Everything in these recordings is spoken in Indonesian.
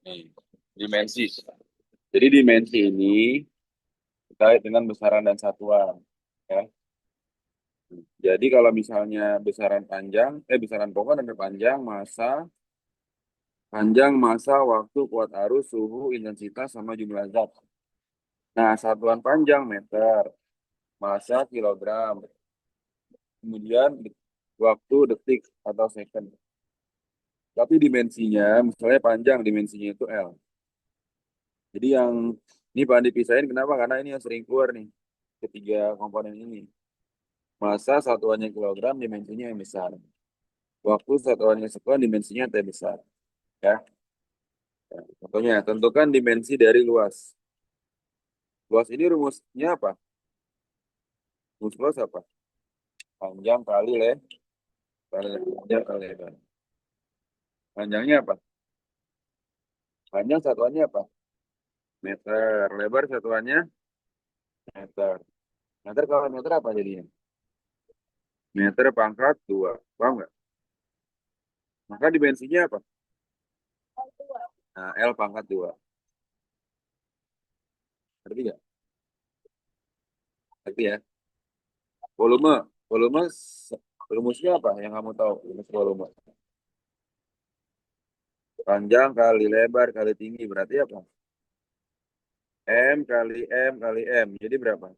Nih, dimensi. Jadi dimensi ini terkait dengan besaran dan satuan. Ya. Jadi kalau misalnya besaran pokok dan panjang, masa, waktu, kuat arus, suhu, intensitas, sama jumlah zat. Nah, satuan panjang meter, masa kilogram, kemudian waktu detik atau second. Tapi dimensinya, misalnya panjang dimensinya itu L. Jadi yang ini bahan dipisahin kenapa? Karena ini yang sering keluar nih, ketiga komponen ini. Masa satuannya kilogram, dimensinya yang besar. Waktu satuannya sekuan, dimensinya T besar. Ya. Contohnya, tentukan dimensi dari luas. Luas ini rumusnya apa? Rumus luas apa? Panjang kali panjang kali lebar. Panjangnya apa? Panjang satuannya apa? Meter. Lebar satuannya meter. Meter kalau meter apa jadinya? Meter pangkat 2. Paham nggak? Maka dimensinya apa? Nah, L pangkat 2. Ngerti nggak? Ngerti ya? Volume. Volume rumusnya apa yang kamu tahu? Rumus volume. Panjang kali lebar kali tinggi. Berarti apa? M kali M kali M. Jadi berapa?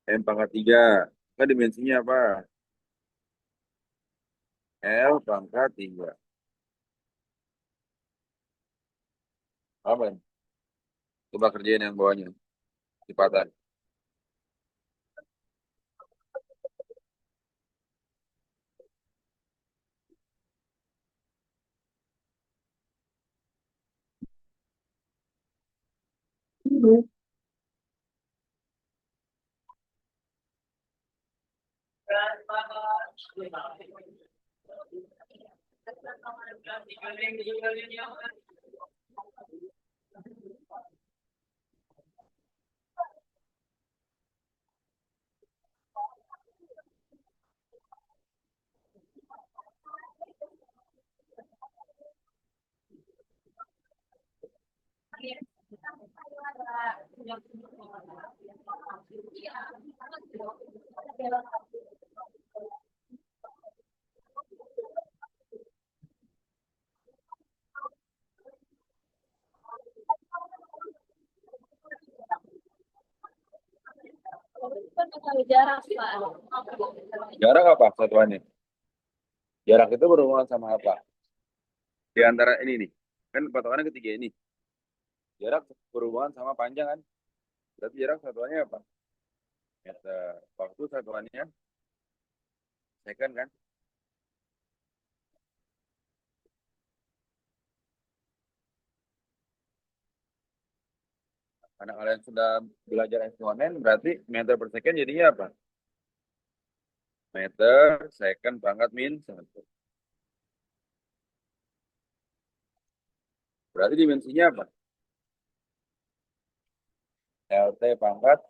M pangkat 3. Maka dimensinya apa? L pangkat 3. Apa ini? Coba kerjain yang bawahnya. Kecepatan. Jarak, Pak. Jarak apa satuannya? Jarak itu berhubungan sama apa? Di antara ini nih. Kan patokannya ketiga ini. Jarak berhubungan sama panjang kan? Berarti jarak satuannya apa? Meter. Waktu satuannya second kan? Karena kalian sudah belajar eksponen, berarti meter per second jadinya apa? Meter second pangkat min 1. Berarti dimensinya apa? LT pangkat.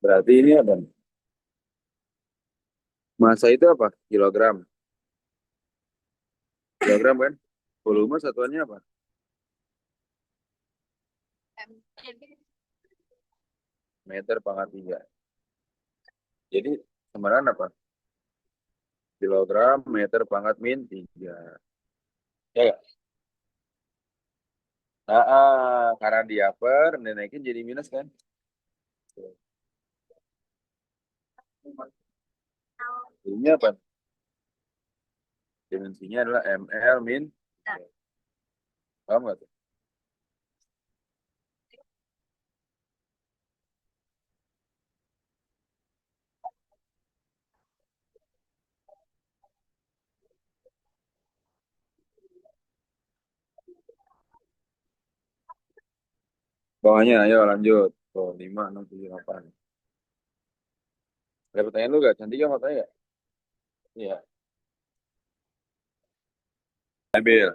Berarti ini apa? Massa itu apa? Kilogram. Kilogram kan? Volume satuannya apa? Meter pangkat 3. Jadi sebenarnya apa? Kilogram meter pangkat min 3. Ya nggak? Karena di upper, dinaikin jadi minus kan? Ini apa? Dimensinya adalah ml min. Paham nggak tuh? Bawahnya, ayo lanjut. Tuh, 5, 6, 7, 8. Ada pertanyaan lu gak? Cantik gak matanya gak? Iya. Bil.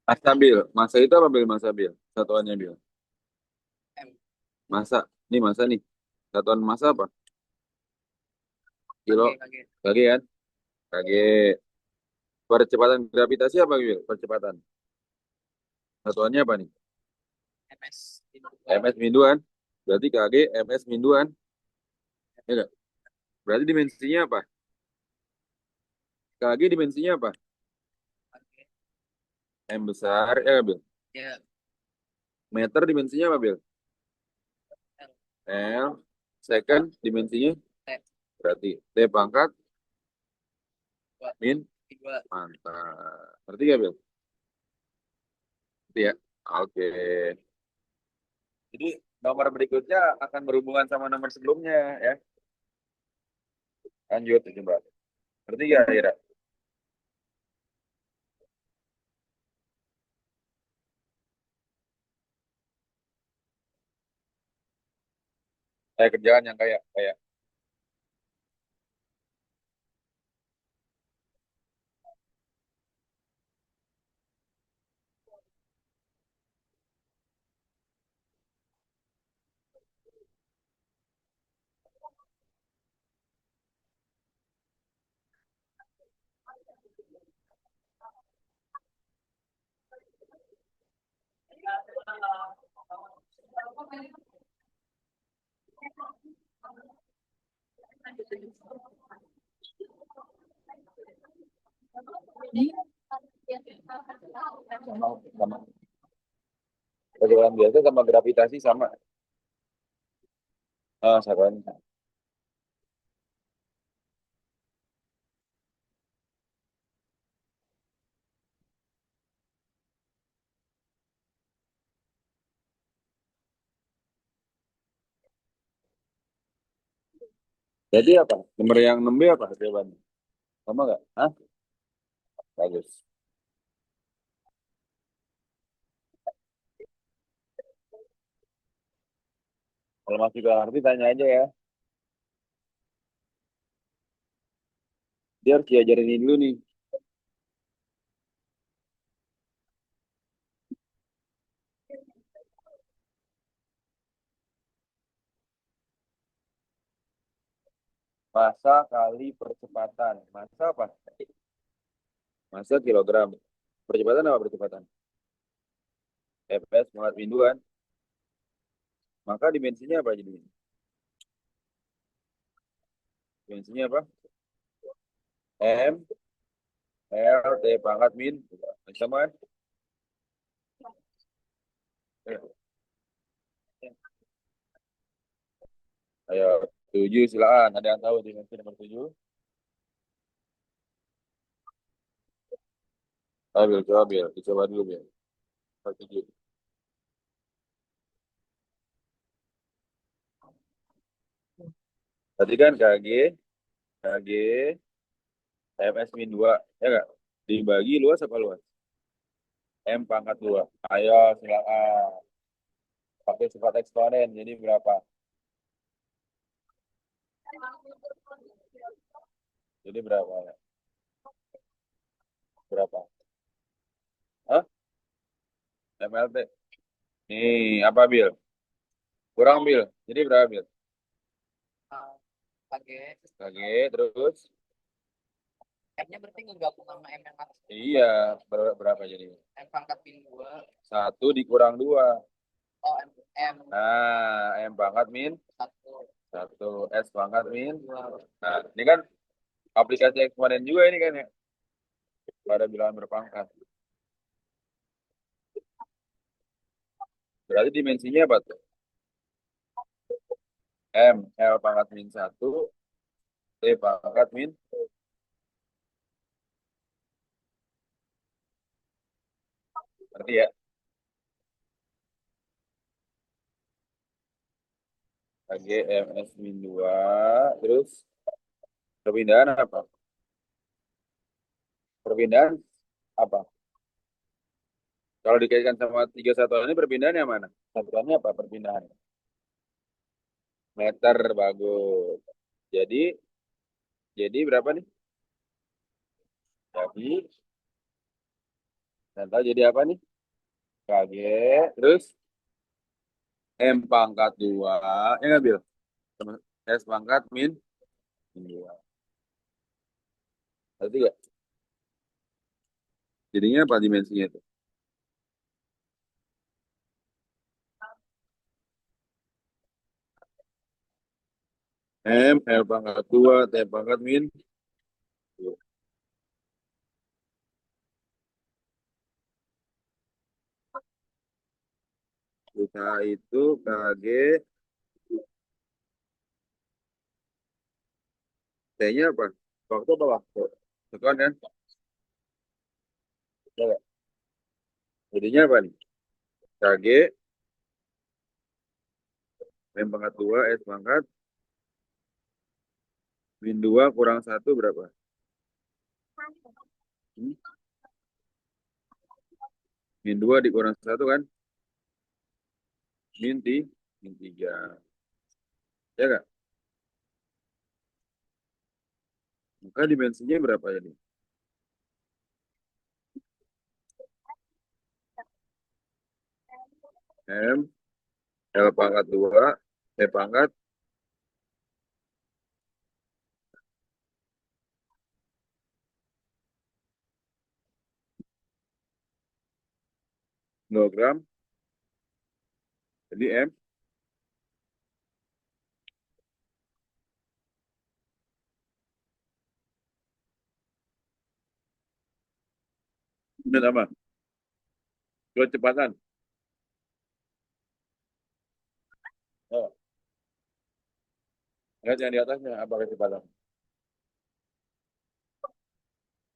Masa bil. Masa itu apa bil? Masa bil. Satuannya bil. Masa. Ini masa nih. Satuan masa apa? Kilo. Kg kan? Kg. Percepatan gravitasi apa bil? Percepatan. Satuannya apa nih? ms min 2 kan? Berarti kg ms min 2 kan? Ya nggak? Berarti dimensinya apa? Kg dimensinya apa? M besar. Ya nggak, bil? Meter dimensinya apa bil? L. Second dimensinya? Berarti T pangkat min. Mantap. Ngerti gak, Bil? Ngerti ya? Oke. Jadi nomor berikutnya akan berhubungan sama nomor sebelumnya ya. Lanjut coba. Ngerti gak, Ira? Kerjaan yang kayak kayak. Sama sama perjalanan biasa sama gravitasi sama. Satuan. Jadi apa? Nomor yang 6B apa jawabannya? Sama nggak? Hah? Bagus. Kalau masih gak ngerti tanya aja ya. Dia harus diajarin ini dulu nih. Massa kali percepatan. Massa apa? Massa kilogram. Percepatan apa percepatan? Fs muat mingguan. Maka dimensinya apa jadi? Dimensinya apa? M, L, T pangkat min. Sama kan? Eh, Ayo, 7 silakan. Ada yang tahu dimensi nomor 7? Ayo, coba Bil. Dicoba dulu Bil. Nomor 7. Tadi kan KG, MS min 2. Ya nggak? Dibagi luas apa luas? M pangkat 2. Ayo, silakan. Pakai sifat eksponen. Jadi berapa? Jadi berapa? Berapa? Hah? MLT. Nih, apa Bil? Kurang Bil. Jadi berapa Bil? KG. KG, terus? M-nya berarti ngegabung sama M yang atas. Iya, berapa jadi? M pangkat min 2. Satu dikurang dua. Oh, M Nah, M pangkat min 1. satu, S pangkat min. Nah, ini kan aplikasi eksponen juga ini kan ya, pada bilangan berpangkat. Berarti dimensinya apa tuh? M, L pangkat min satu, T pangkat min. Berarti ya, KG, MS min 2, terus perpindahan apa? Perpindahan apa? Kalau dikaitkan sama tiga satuan ini perpindahan yang mana? Satuannya apa perpindahan? Meter, bagus. Jadi, jadi berapa nih? Jadi, dan tahu jadi apa nih? KG, terus M pangkat 2, ya nggak, Bil? S pangkat min 2. Berarti ya, jadinya apa dimensinya itu? M, L pangkat 2, T pangkat min 2. Usaha itu KG, T-nya apa? Waktu apa waktu? Sekuan kan? Ya nggak? Jadinya apa nih? KG, M pangkat 2, S pangkat min 2 kurang satu berapa? Hmm? Min 2 dikurang satu kan? Min 3. Ya nggak? Maka dimensinya berapa jadi? M, L pangkat 2, T pangkat 0 gram. Jadi M, ini apa? Kecepatan. Oh, lihat yang di atasnya, apa kecepatan?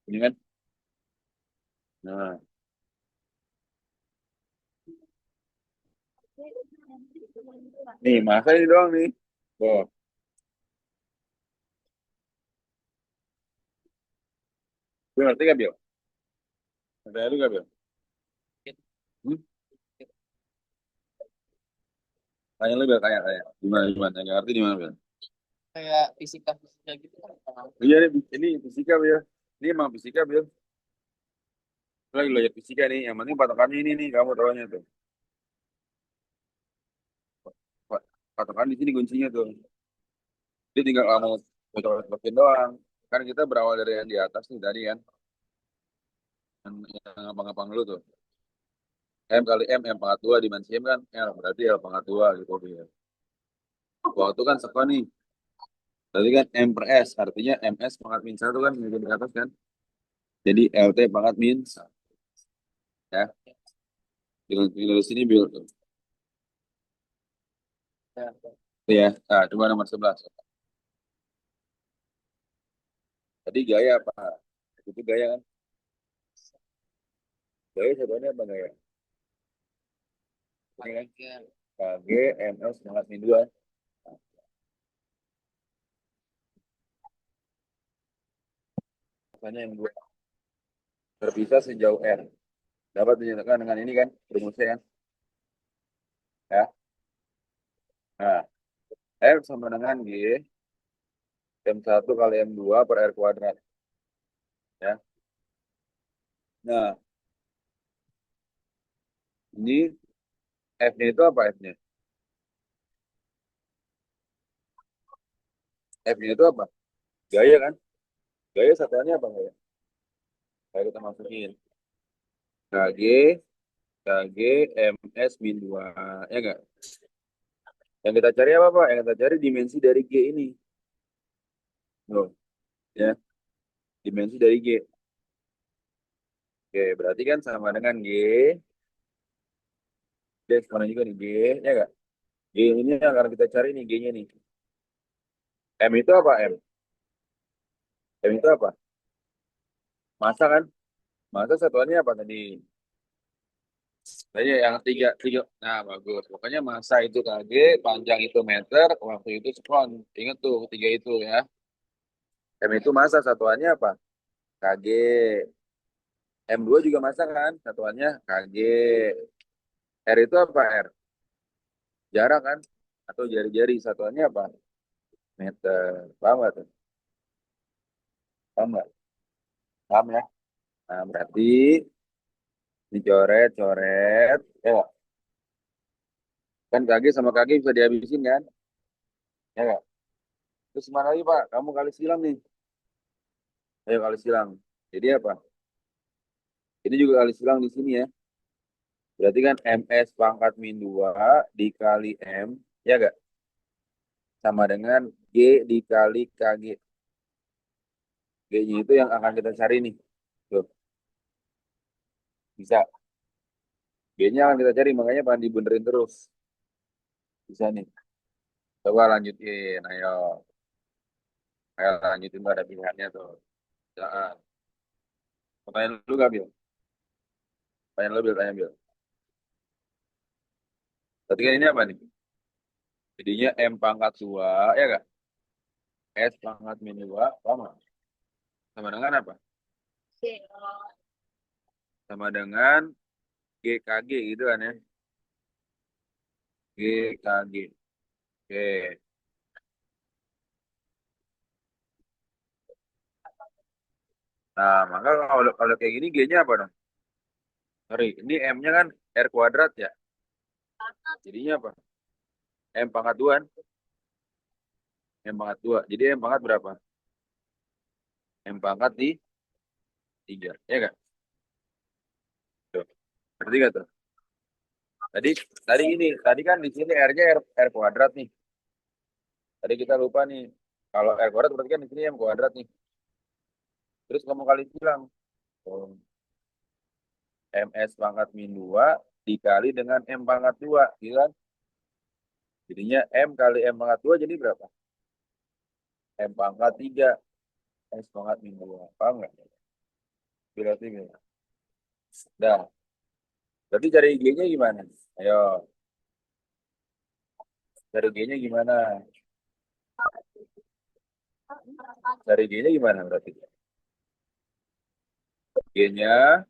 Ini kan? Nah, nih, masa ini doang nih. Oh, gue ngerti gak, Bil? Ngerti lu gak, Bil? Hmm? Tanya lu, Bil, kayak. Gimana, gimana? Nggak ngerti di mana, Bil? Kayak fisika-fisika gitu kan. Iya, ini fisika, Bil. Ini emang fisika, Bil. Lu lagi belajar fisika nih. Yang penting patokannya ini nih, kamu tahunya tuh. Patokan di sini kuncinya tuh. Dia tinggal kamu cocok-cocokin doang. Kan kita berawal dari yang di atas nih tadi kan. Yang ngapang-ngapang dulu tuh. M kali M, M pangkat 2 dimensi M kan L. Berarti L pangkat 2 gitu. Bil. Waktu kan sekon nih. Tadi kan M per S. Artinya MS pangkat min 1 kan. Yang di atas kan. Jadi LT pangkat min 1. Ya. Tinggal di sini Bil. Tuh. Ya. Tuh ya. Nah, coba nomor 11. Tadi gaya apa? Itu gaya kan? Gaya sebenarnya apa gaya? Ini kan? Ya. KG, MS pangkat min 2. Makanya yang dua terpisah sejauh R. Dapat dinyatakan dengan ini kan? Rumusnya kan? Ya. Nah, R sama dengan G, M1 kali M2 per R kuadrat. Ya. Nah, ini F-nya itu apa F-nya? F-nya itu apa? Gaya kan? Gaya satuannya apa gaya? Kayak kita masukin. KG, KG, MS min 2. Ya enggak? Yang kita cari apa, Pak? Yang kita cari dimensi dari G ini. Loh, ya. Dimensi dari G. Oke, berarti kan sama dengan G. G sama juga nih G. Ya enggak? G ini yang akan kita cari nih, G-nya nih. M itu apa, M? M itu apa? Masa kan? Masa satuannya apa tadi? Tadi yang tiga. Nah, bagus. Pokoknya masa itu KG, panjang itu meter, waktu itu sekron. Ingat tuh, tiga itu ya. M itu masa satuannya apa? KG. M2 juga masa kan? Satuannya KG. R itu apa R? Jarak kan? Atau jari-jari satuannya apa? Meter. Paham nggak tuh? Paham nggak? Paham ya? Nah, berarti dicoret-coret. Ya nggak? Kan KG sama KG bisa dihabisin kan? Ya nggak? Terus mana lagi Pak? Kamu kali silang nih. Ayo kali silang. Jadi apa? Ini juga kali silang di sini ya. Berarti kan MS pangkat min 2 dikali M, ya nggak? Sama dengan G dikali KG. G-nya itu yang akan kita cari nih. Tuh, bisa. G-nya akan kita cari, makanya jangan dibenerin terus. Bisa nih. Coba lanjutin, ayo. Ayo lanjutin, tuh ada pilihannya tuh. Jangan. Pertanyaan lu gak, Bil? Pertanyaan lu, Bil, tanya, Bil. Berarti kan ini apa nih? Jadinya M pangkat 2, ya nggak? S pangkat min 2, sama. Sama dengan apa? Sama dengan GKG gitu kan ya. GKG. Oke. Nah, maka kalau kayak gini G-nya apa dong? Sorry, ini M-nya kan R kuadrat ya. Jadinya apa? M pangkat 2 kan? M pangkat 2. Jadi M pangkat berapa? M pangkat di 3. Ya nggak? Tuh. Berarti nggak tuh? Tadi tadi ini, tadi kan di sini R-nya R kuadrat nih. Tadi kita lupa nih. Kalau R kuadrat berarti kan di sini M kuadrat nih. Terus kamu kali bilang, oh, MS pangkat min 2 dikali dengan M pangkat 2. Gitu kan? Jadinya M kali M pangkat 2 jadi berapa? M pangkat 3. S pangkat min 2. Paham nggak? Berarti gimana? Dah. Berarti cari G-nya gimana? Ayo, cari G-nya gimana? Cari G-nya gimana berarti? G-nya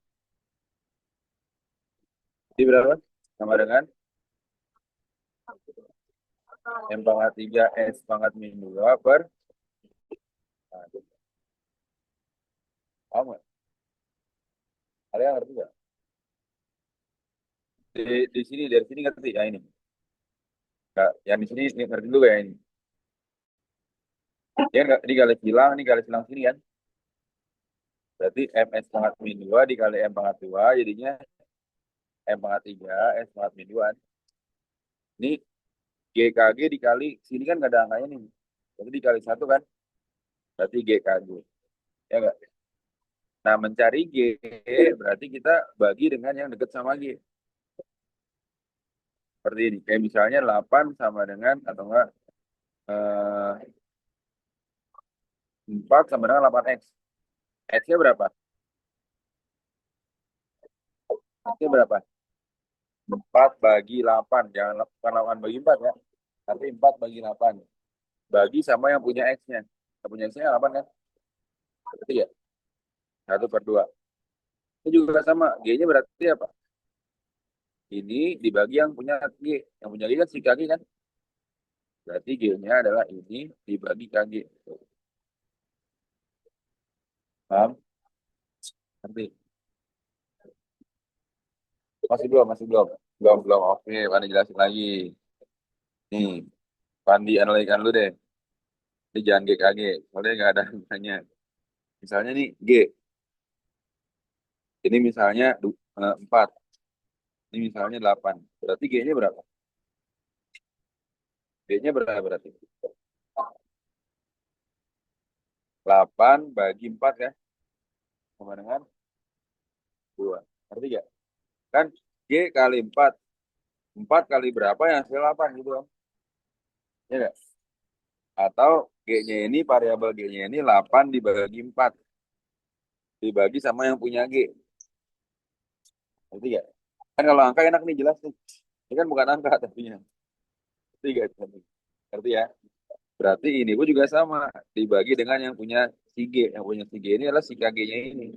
di berapa? Sama dengan M pangkat 3 S pangkat min 2 per. Nah, paham nggak? Kalian ngerti nggak? Di sini, dari sini ngerti ya ini. Nggak, yang di sini ngerti dulu ya ini. Ya nggak, ini garis silang sini kan. Berarti MS pangkat min 2 dikali M pangkat 2 jadinya M pangkat 3 S pangkat min 2. Ini GKG dikali, sini kan nggak ada angkanya nih. Jadi dikali 1 kan. Berarti GKG. Ya nggak? Nah, mencari G berarti kita bagi dengan yang dekat sama G. Seperti ini. Kayak misalnya 8 sama dengan, atau enggak, eh, 4 sama dengan 8X. X-nya berapa? X-nya berapa? 4 bagi 8. Jangan bukan 8 bagi 4 ya. Tapi 4 bagi 8. Bagi sama yang punya X-nya. Yang punya X-nya 8 kan? Berarti ya? 1/2. Ini juga sama. G-nya berarti apa? Ini dibagi yang punya G. Yang punya G kan si KG kan? Berarti G-nya adalah ini dibagi KG. Paham? Nanti. Masih belum, masih belum. Belum, belum. Oke, Pandi jelasin lagi. Nih, Pandi analikan lu deh. Ini jangan GKG, soalnya nggak ada angkanya. Misalnya nih G, ini misalnya 4, ini misalnya 8. Berarti G-nya berapa? G-nya berapa berarti? 8 bagi 4 ya, sama dengan 2. Ngerti gak? Kan G kali 4, 4 kali berapa yang hasil 8 gitu kan? Ya nggak? Atau G-nya ini, variabel G-nya ini 8 dibagi 4. Dibagi sama yang punya G. Ngerti gak? Kan kalau angka enak nih, jelas nih. Ini kan bukan angka tapi ya. Ngerti gak? Ngerti ya? Berarti ini pun juga sama. Dibagi dengan yang punya si G. Yang punya si G ini adalah si KG-nya ini.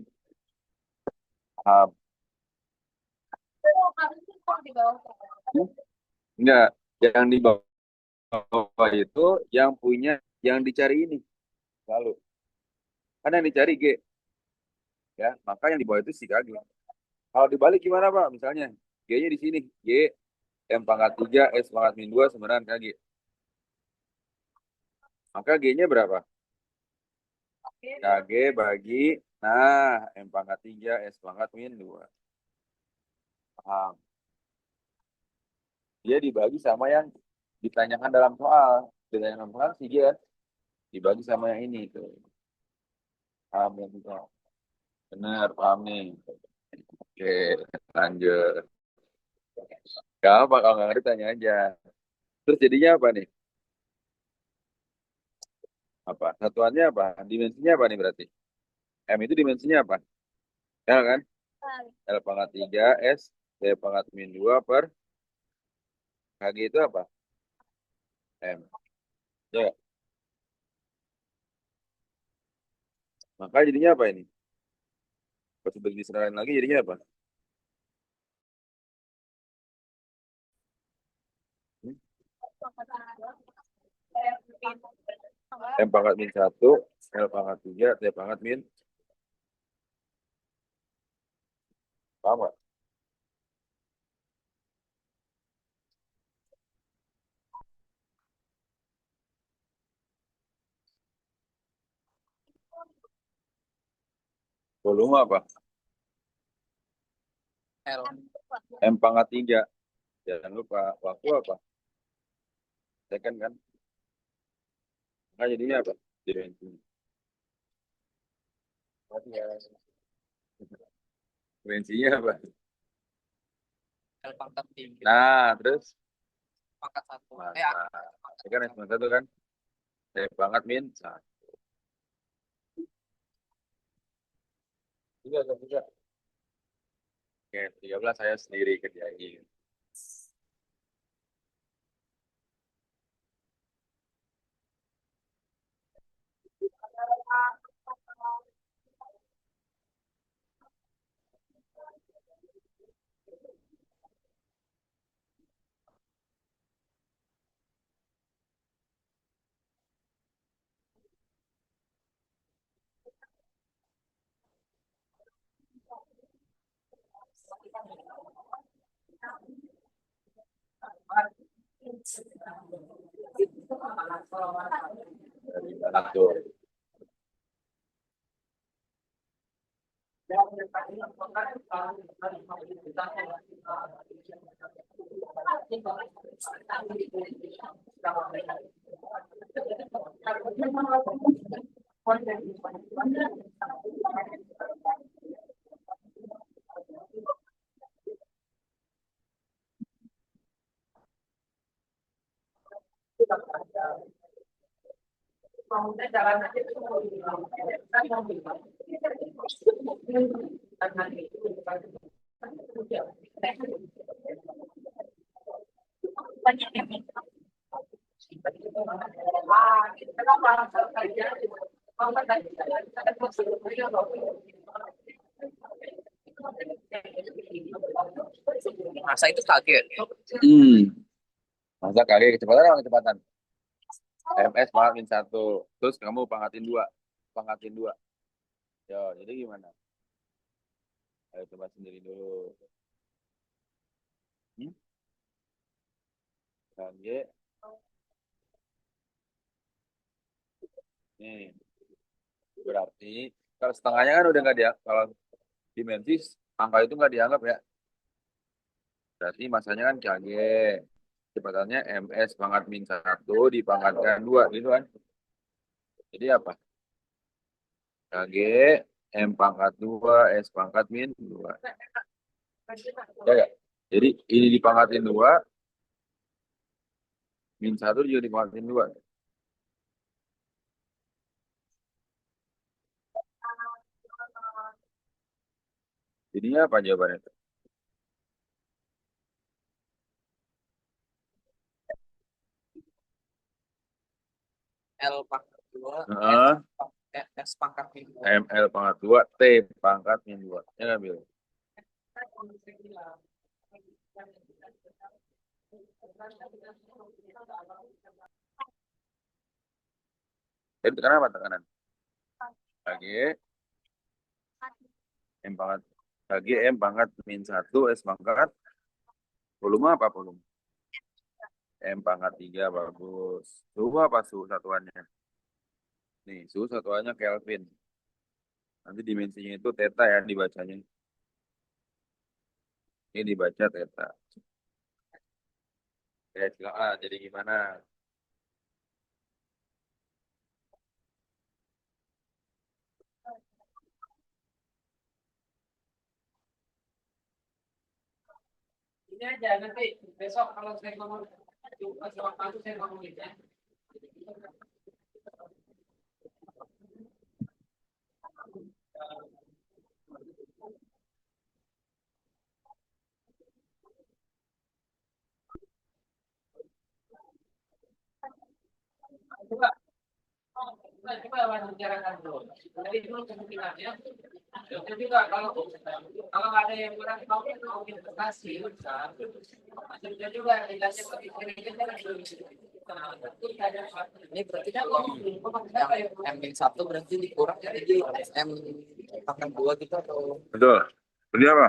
Paham? Enggak. Yang di bawah itu yang punya, yang dicari ini. Lalu. Kan yang dicari G. Ya, maka yang di bawah itu si KG. Kalau dibalik gimana Pak? Misalnya, G-nya di sini. G, M pangkat 3, S pangkat min 2, sama dengan KG. Maka G-nya berapa? KG bagi, nah, M pangkat 3, S pangkat min 2. Paham? Dia dibagi sama yang ditanyakan dalam soal. Ditanyakan soal sih dia dibagi sama yang ini tuh. Paham ya juga? Benar, paham nih. Oke, lanjut. Gak apa kalau nggak ngerti tanya aja. Terus jadinya apa nih? Apa? Satuannya apa? Dimensinya apa nih berarti? M itu dimensinya apa? L kan? L pangkat 3 S T pangkat min 2 per KG itu apa? M. Ya, maka jadinya apa ini? Pas udah diserahin lagi jadinya apa? Hmm? M pangkat min 1, L pangkat 3, T pangkat min. Paham nggak? Volume apa? L. M pangkat 3. Jangan lupa. Waktu apa? Second kan? Maka jadinya apa? Dimensi. Dimensinya apa? L pangkat 3. Nah, terus? Pangkat 1. Maka. Pangkat Ya kan S pangkat 1 kan? T pangkat min 1. Juga, juga. Oke, 13 saya sendiri kerjain. Dari satu. Masa itu kaget. Hmm. Masa kali kecepatan apa kecepatan? MS pangkatin 1. Terus kamu pangkatin 2. Pangkatin 2. Yo, jadi gimana? Ayo coba sendiri dulu. Hmm? Dan G. Nih, berarti kalau setengahnya kan udah nggak dia, kalau dimensi angka itu nggak dianggap ya. Berarti masanya kan Kg. Kecepatannya ms pangkat min 1 dipangkatkan 2 gitu kan. Jadi apa? Kg m pangkat 2 s pangkat min 2. Ya, ya. Jadi ini dipangkatin 2, min 1 juga dipangkatin 2. Jadinya apa jawabannya? L pangkat 2, Heeh. S pangkat min 2. ml pangkat 2 t pangkat min 2. Ya nggak, Bil? Jadi tekanan apa tekanan? Kg m pangkat Kg m pangkat min 1 s pangkat volume apa volume? M pangkat 3 bagus. Suhu apa suhu satuannya? Nih, suhu satuannya Kelvin. Nanti dimensinya itu theta ya dibacanya. Ini dibaca theta. Ya, silakan. Jadi gimana? Ini aja nanti besok kalau saya ngomong sama kamu saya ngomong ya. Coba coba bicarakan dulu. Jadi dulu kemungkinannya. Itu juga kalau ada yang kurang tahu mau investasi, bisa juga nilainya ini berarti yang M satu berarti dikurang jadi M pangkat 2 gitu atau Betul. Ini apa?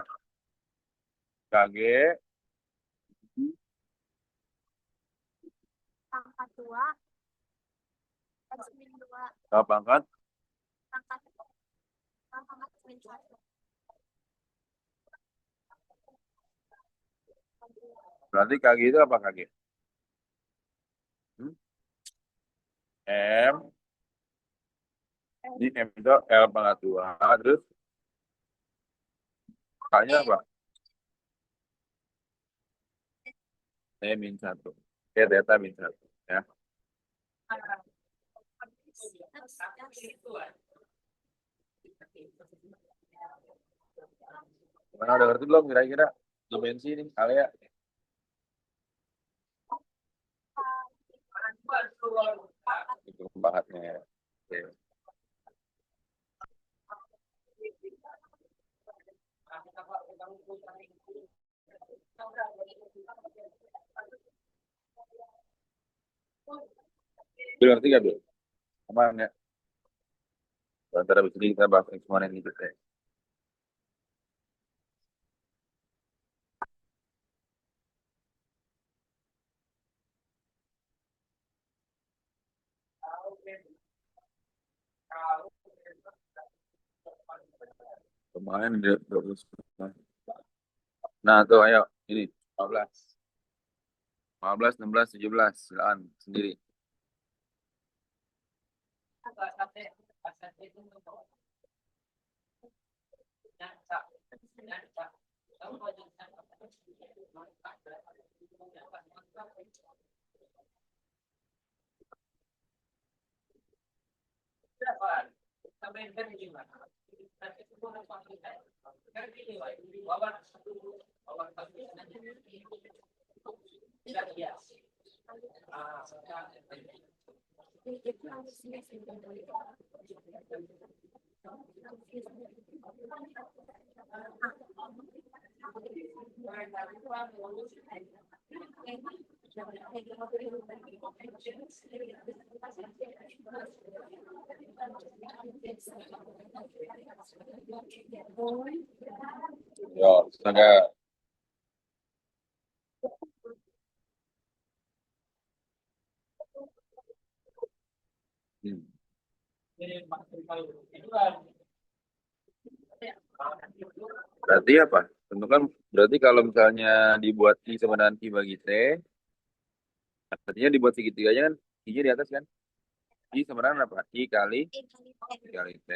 Kg pangkat 2 X min 2 sama pangkat pangkat pangkat min 1. berarti Kg itu apa Kg? Hmm? M ini M itu L pangkat 2 terus K-nya apa? T min 1. Oke, theta min 1 ya. Mana udah ngerti belum kira-kira dimensi ini kalian? Itu pembahatnya ya. Oke. Bil, ngerti gak, Bil? Aman ya? Antara habis ini kita bahas eksponen gitu ya. Kemarin dia terus. Nah, tuh ayo ini 15. 15, 16, 17. Silakan sendiri. Yo, astaga. Hmm. Berarti apa? Tentukan berarti kalau misalnya dibuat I sama dengan Q bagi T, artinya dibuat segitiganya kan I-nya di atas kan? I sama dengan apa? I kali I kali T. I kali T.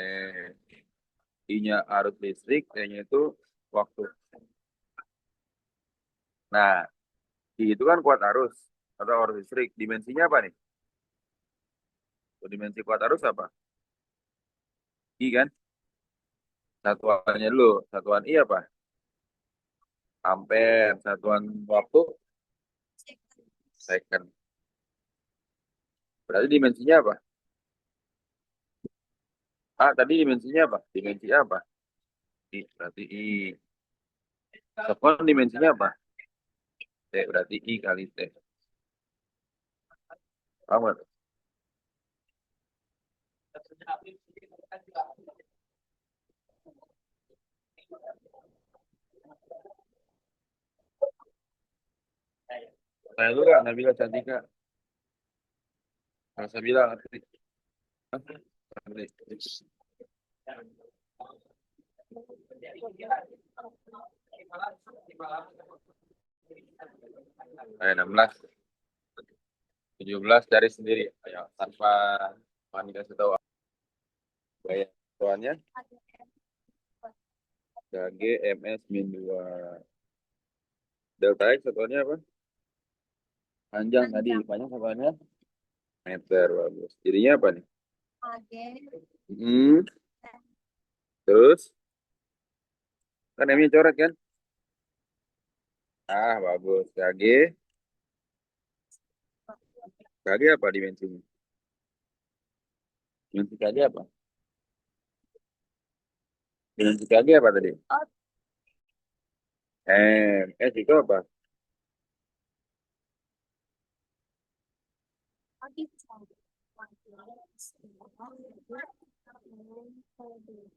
I-nya arus listrik, T-nya itu waktu. Nah, I itu kan kuat arus atau arus listrik. Dimensinya apa nih? Dimensi kuat arus apa? I kan? Satuannya dulu. Satuan I apa? Ampere. Satuan waktu Second. second. Berarti dimensinya apa? Ah, tadi dimensinya apa? Dimensi A apa? I. Berarti I. Satuan dimensinya apa? T. Berarti I kali T. Paham nggak? Saya dulu Kak, Nabila Cantika. Rasa bilang ngerti. Hah? Ngerti. Ayo 16. 17 cari sendiri. Ayo, tanpa panik kasih tahu gaya satuannya. KG MS min 2. Delta X satuannya apa? Panjang tadi. Panjang satuannya meter. Bagus. Jadinya apa nih? AG. Hmm. Terus kan M-nya coret kan? Ah, bagus. KG apa dimensinya? Dimensi KG apa? Dimensi KG apa tadi? Oh, S itu apa? oh bisa.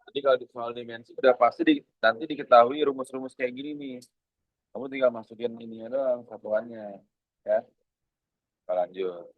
Jadi kalau di soal dimensi udah pasti nanti diketahui rumus-rumus kayak gini nih. Kamu tinggal masukin ininya doang satuannya, ya. Kita lanjut.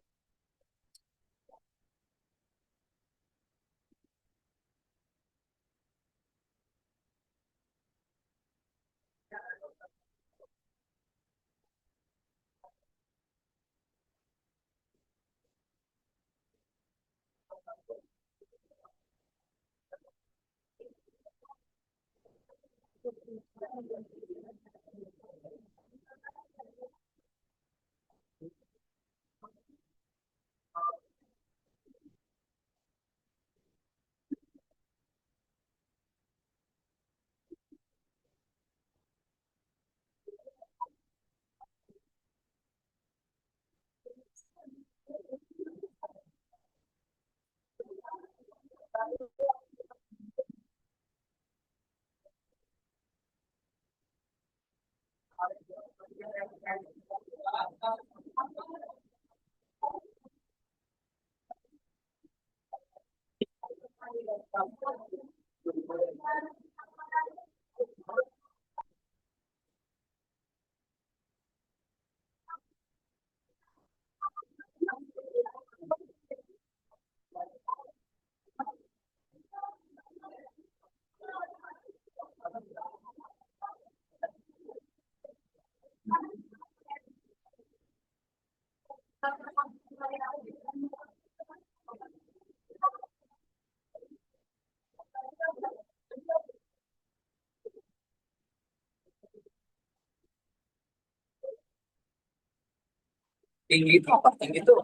Tinggi itu apa? Tinggi itu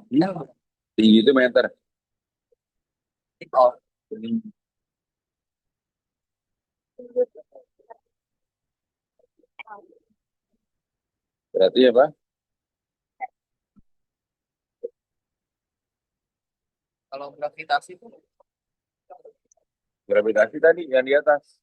Tinggi itu meter. oh, Berarti apa? kalau gravitasi itu Gravitasi tadi yang di atas.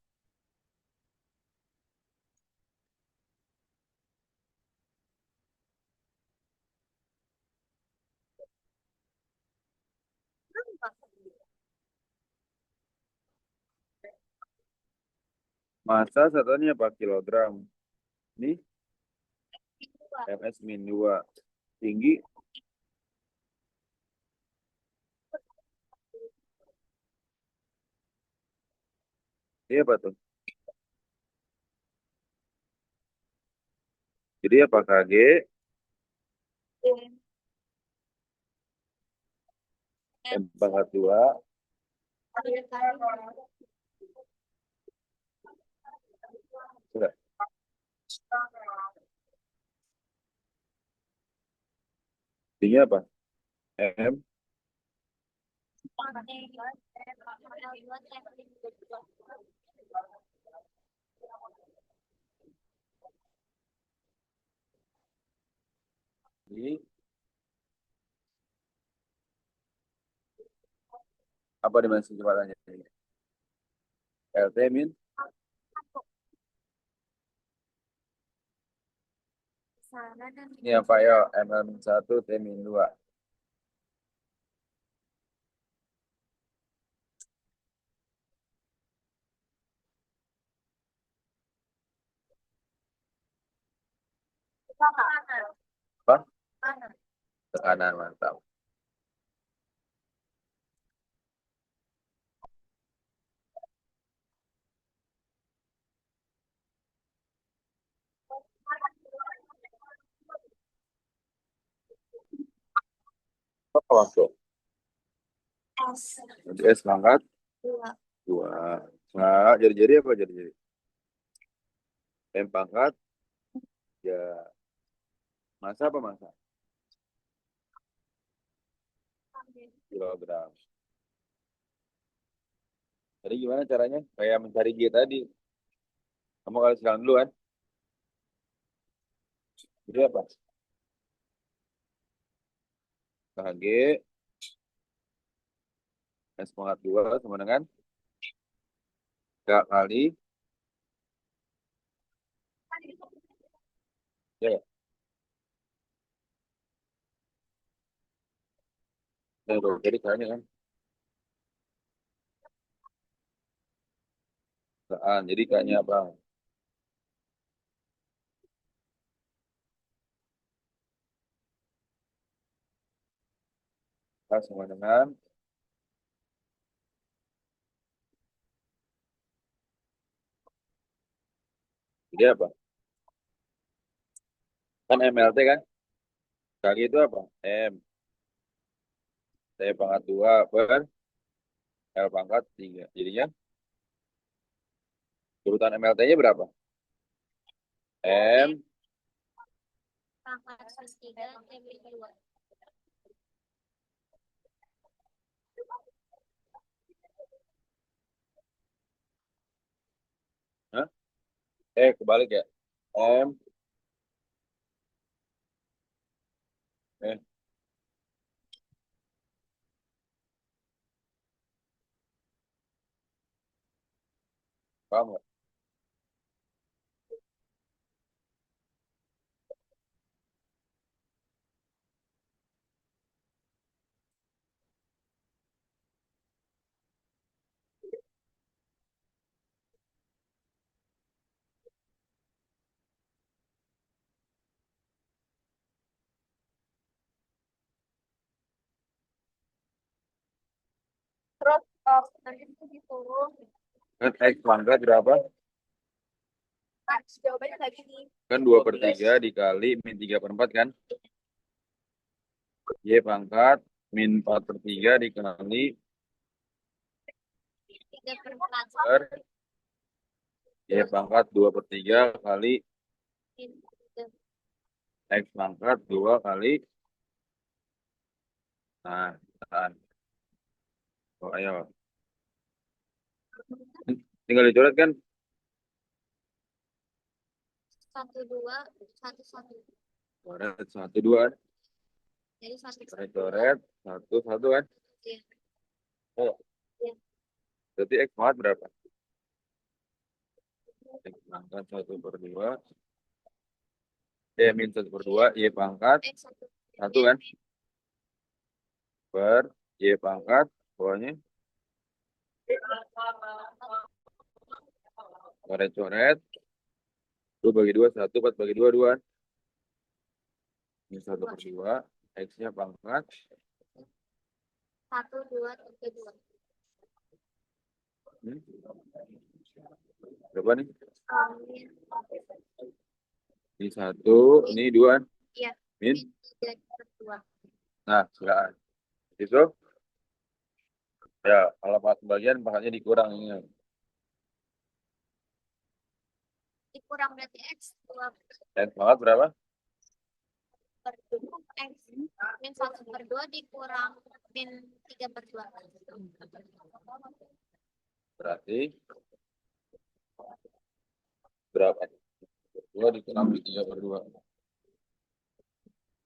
Massa satuannya apa? Kilogram. Ini MS min 2. Tinggi Ini apa tuh? Jadi apakah G M pangkat 2 sudah. Ini apa? M ini apa dimensi kecepatannya? LT min ini apa ya? ML min 1 T min 2. Apa? Tekanan mantap. Apa waktu? Jadi S pangkat 2. Nah, jari-jari apa jari-jari? M pangkat ya masa apa masa? Kilogram. Jadi gimana caranya? Kayak mencari G tadi. Kamu kali sekarang dulu kan? Jadi apa? KG S pangkat 2 sama dengan K kali ya. Jadi caranya kan? Kaan. Jadi kayaknya apa? K sama dengan jadi apa? Kan MLT kan? KG itu apa? M. T pangkat 2 per L pangkat 3. Jadinya urutan MLT-nya berapa? M. Hah? Kebalik ya. M. Eh, paham nggak? Terus nanti itu disuruh Kan X pangkat berapa? jawabannya kayak gini. Kan 2/3 dikali min 3/4 kan? Y pangkat min 4/3 dikali 3/4 per Y pangkat 2/3 kali X pangkat 2 kali. Nah, tahan. Oh, ayo. Tinggal dicoret kan? 1 2 1 1. Coret 1 2. Jadi 1 Coret 1 1 kan? Iya. Oh, Iya. berarti X pangkat berapa? X pangkat 1/2. Min 1/2 Y pangkat 1 kan? Per Y pangkat bawahnya coret-coret 2 bagi 2 1 4 bagi 2 2 ini 1/2 X-nya pangkat 1 2 3 2. Berapa nih? Min. Ini 1, ini 2. Iya. Min. Min 3/2. Nah, silakan. Itu ya kalau pembagian pangkatnya dikurang ini. Dikurang berarti X 2 Dan pangkat berapa? per 2. X. Min 1/2 dikurang min 3/2. Berarti berapa? 2 dikurang 3/2.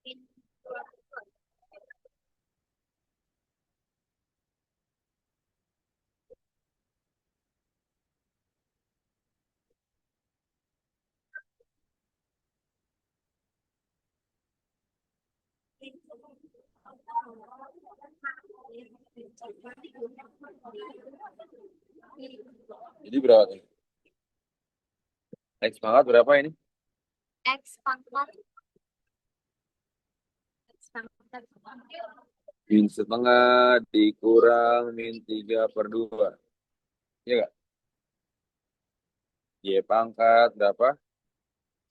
Min 2/2. Jadi berapa nih? X pangkat berapa ini? X pangkat. X pangkat. Min setengah dikurang min 3/2. Iya nggak? Y pangkat berapa?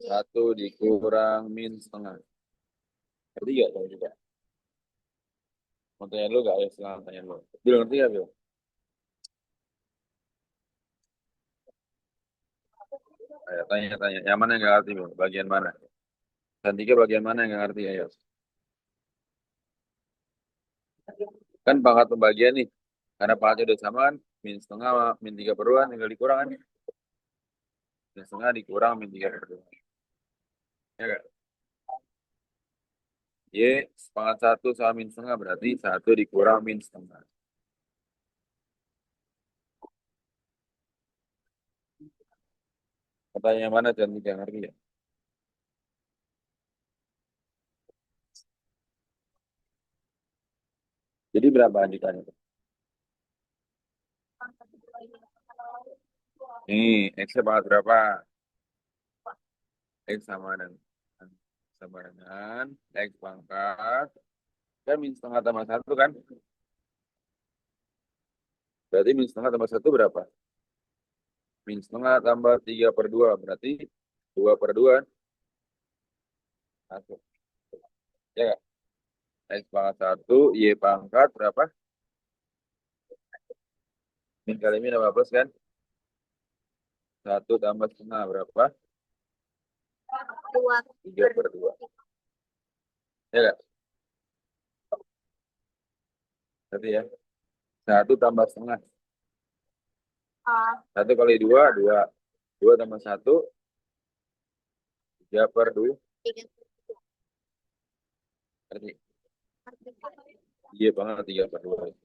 1 dikurang min setengah. Ngerti nggak kamu juga? Mau tanya lu nggak? Ya silahkan tanya lu. Bil, ngerti nggak, Bil? Ayo, tanya-tanya. Yang mana yang nggak ngerti, Bil? Bagian mana? Dan 3 bagian mana yang nggak ngerti? Ayo. Kan pangkat pembagian nih. Karena pangkatnya udah sama kan. Min setengah sama min 3/2 tinggal dikurang kan. Min setengah dikurang min 3/2. Ya nggak? Y pangkat 1 sama min setengah berarti 1 dikurang min setengah. Pertanyaan mana dan 3 ngerti ya? Jadi berapa ditanya? Nih, X-nya pangkat berapa? X sama dengan X pangkat. Kan min setengah tambah 1 kan? Berarti min setengah tambah 1 berapa? Min setengah tambah 3/2. Berarti 2/2. Masuk. Ya nggak? X pangkat 1, Y pangkat berapa? Min kali min apa plus kan? 1 tambah setengah berapa? 2. 3/2. Ya nggak? Berarti ya. 1 tambah setengah. 1 kali 2, 2. 2 tambah 1, 3/2. 3. Berarti Y pangkat 3/2.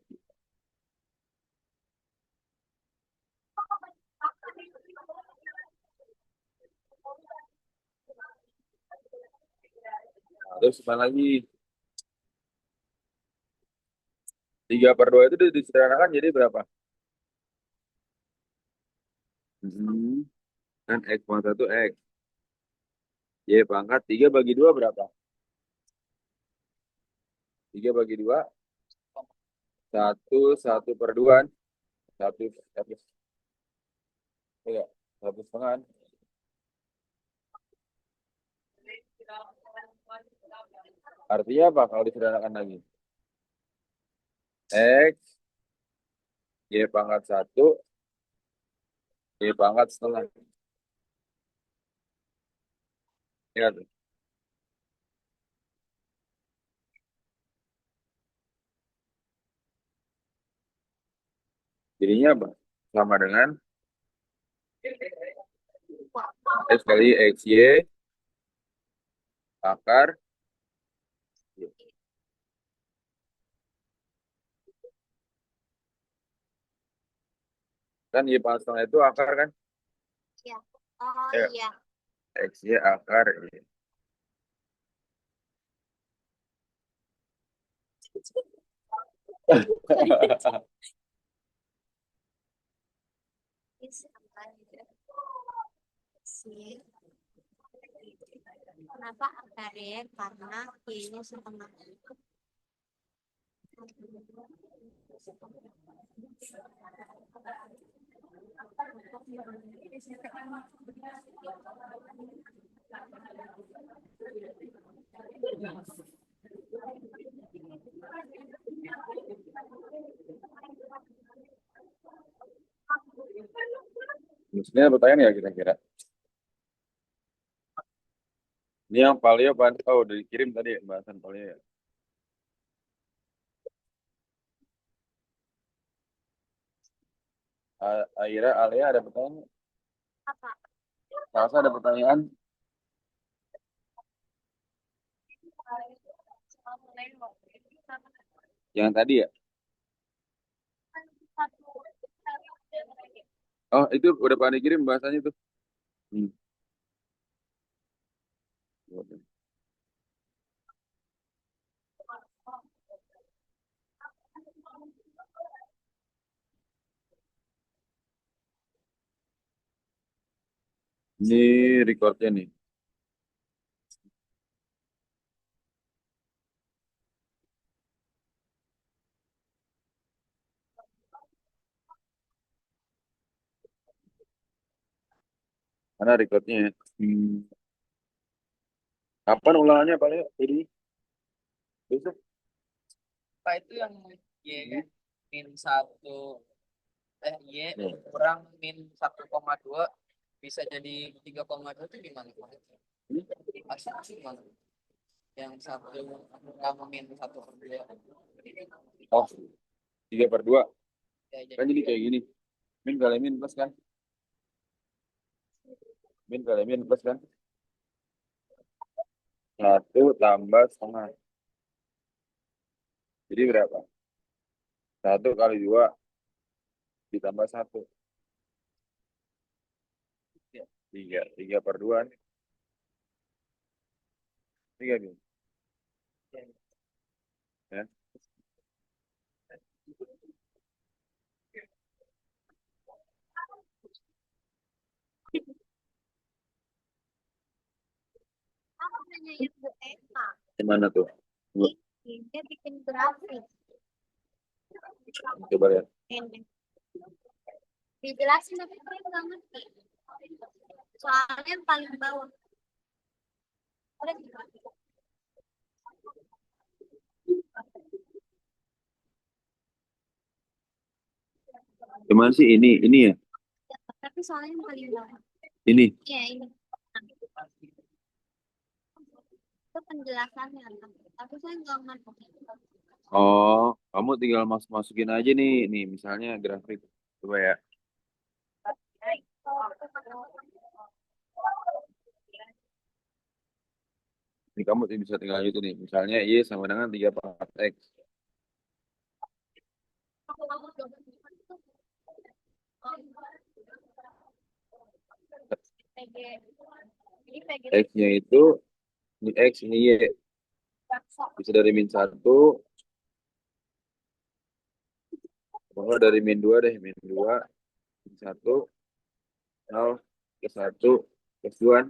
Nah, terus apa lagi? 3/2 itu disederhanakan jadi berapa? Kan X pangkat 1 X. Y pangkat 3 bagi 2 berapa? 3 bagi 2, 1/2. 1, ya, 1/2. Artinya apa kalau disederhanakan lagi? X, Y pangkat 1, Y pangkat setengah. Ya, tuh. Jadinya apa? Sama dengan X kali XY akar Y. Kan Y pangkat setengah itu akar kan? Ya. Oh Ya, iya. XY akar Y. Sih. Kenapa akar ya? Karena Y-nya setengah. Maksudnya pertanyaan ya kira-kira. Ini yang paleo oh udah dikirim tadi ya, bahasan paleo ya. Akhirnya Alia ada pertanyaan. Apa? Salsa ada pertanyaan. Yang tadi ya. Oh itu udah pada dikirim bahasanya tuh. Hmm. Ini recordnya nih. Mana recordnya ya? Kapan ulangannya Pak Leo? Jadi besok. Pak itu yang Y min 1 Y Nih. kurang min 1,2 bisa jadi 3,2 itu gimana? Asli gimana? Yang 1 kurang min 1/2. Oh 3/2 Ya, kan jadi kayak gini. Min kali min plus kan? Min kali min plus kan? 1 tambah setengah. Jadi berapa? 1 kali 2 ditambah 1. 3/2 nih. 3 nih. Ya. Apa nanyain Bu Eva? Gimana tuh? Dia bikin grafik. Coba lihat. Ini. Dijelasin tapi saya nggak ngerti. Soalnya yang paling bawah. Udah dijelasin. Gimana sih ini ya? Tapi soalnya yang paling bawah. Ini. Iya ini. Itu penjelasannya. Tapi saya nggak ngerti. Oh, kamu tinggal masukin aja nih. Nih misalnya grafik. Coba ya. Ini kamu bisa tinggal itu nih. Misalnya Y sama dengan 3/4 X. X-nya itu ini X, ini Y. Bisa dari min 1. Pokoknya dari min 2 deh. Min 2, min 1, 0, ke 1, ke 2.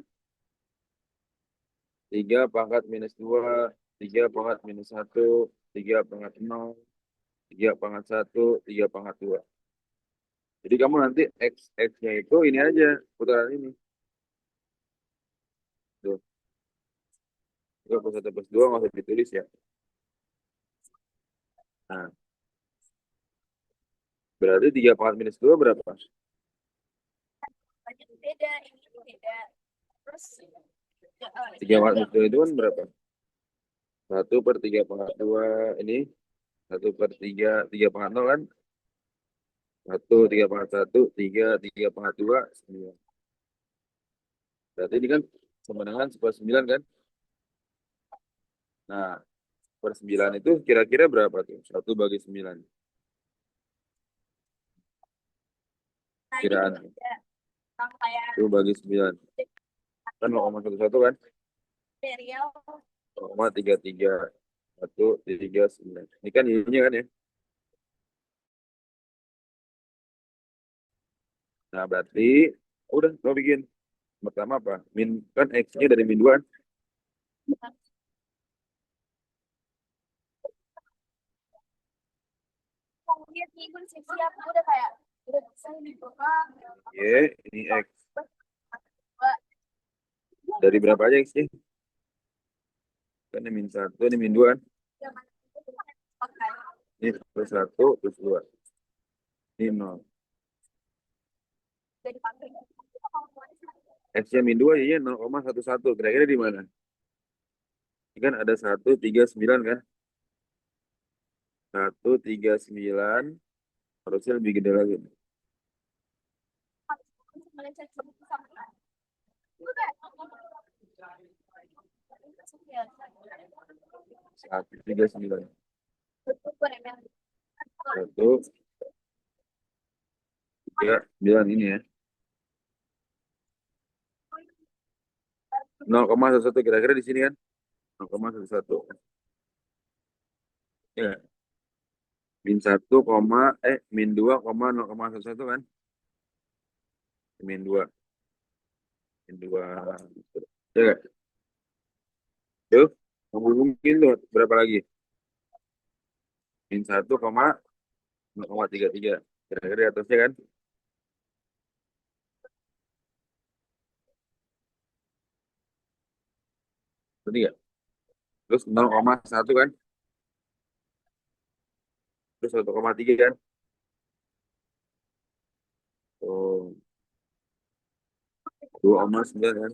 3/-2, 3/-1, 3/0, 3/1, 3/2. Jadi kamu nanti X-nya itu ini aja, putaran ini. Tuh. 2+1+2 nggak usah ditulis ya. Nah, berarti 3/-2 berapa? Beda, ini beda. Terus 3/2 itu kan berapa? 1/3/2 ini 1/3, 3/0 kan? 1, 3/1, 3, 3/2, 9. Berarti ini kan sama dengan 1/9 kan? Nah, 1/9 itu kira-kira berapa tuh? 1/9. Kiraan. Itu bagi 9. Kan 0,11 kan? 0,33. 139. Ini kan ininya kan ya? Nah, berarti udah mau bikin. Pertama apa? Min kan X-nya dari min 2 kan? Dia tidur siap-siap udah kayak udah bisa dibuka. Y, ini X. Dari berapa aja X-nya? Kan ini min 1, ini min 2 kan? Ini plus 1, plus 2. Ini 0. X-nya min 2, Y-nya 0,11. Kira-kira di mana? Ini kan ada 139 kan? 139. Harusnya lebih gede lagi. Satu tiga sembilan. Satu tiga sembilan ini ya. 0,11 kira-kira di sini kan? 0,11. Ya. Min 1, min 2, 0,11 kan? Min 2. Min 2. Ya nggak? Yuk, mungkin tuh berapa lagi? Min 1, 0,33. Kira-kira di atasnya kan? Berarti nggak? Terus 0,1 kan? Terus 1,3 kan? Oh, 2,9 kan?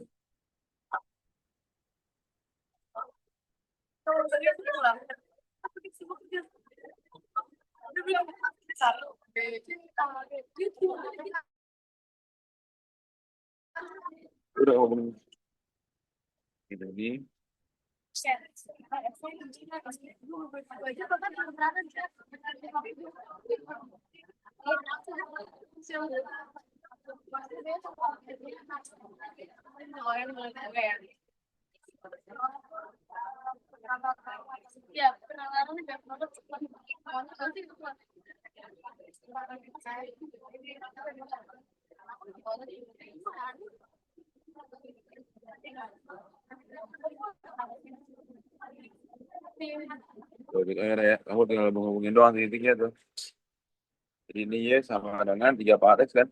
Udah ngomong ini. Ya, penalaran udah banget. Tuh, gitu ya. Kamu tinggal ngomongin doang intinya tuh. Jadi ini Y sama dengan 3/4X kan?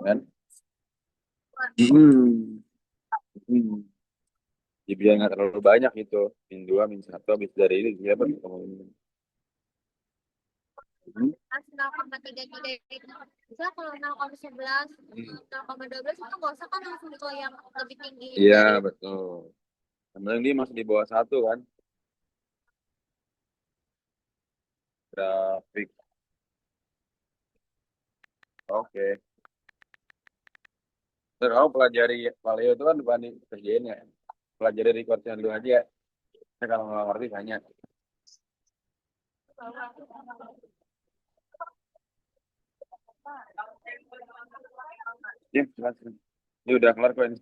Kan? Hmm. Hmm. Jadi biar nggak terlalu banyak gitu. Min 2, min 1, habis dari ini dia ngomongin. Hmm. 0,33 itu bisa kalau 0,11 0,12 itu nggak usah kan langsung ke yang lebih tinggi Iya, dari betul. Yang penting dia masih di bawah 1 kan? Grafik. Oke. Terus kamu pelajari Valeo itu kan bukan kerjain ya. Pelajari recordnya dulu aja. Nah, kalau nggak ngerti tanya. Ya, silakan. Ini udah kelar kok ini.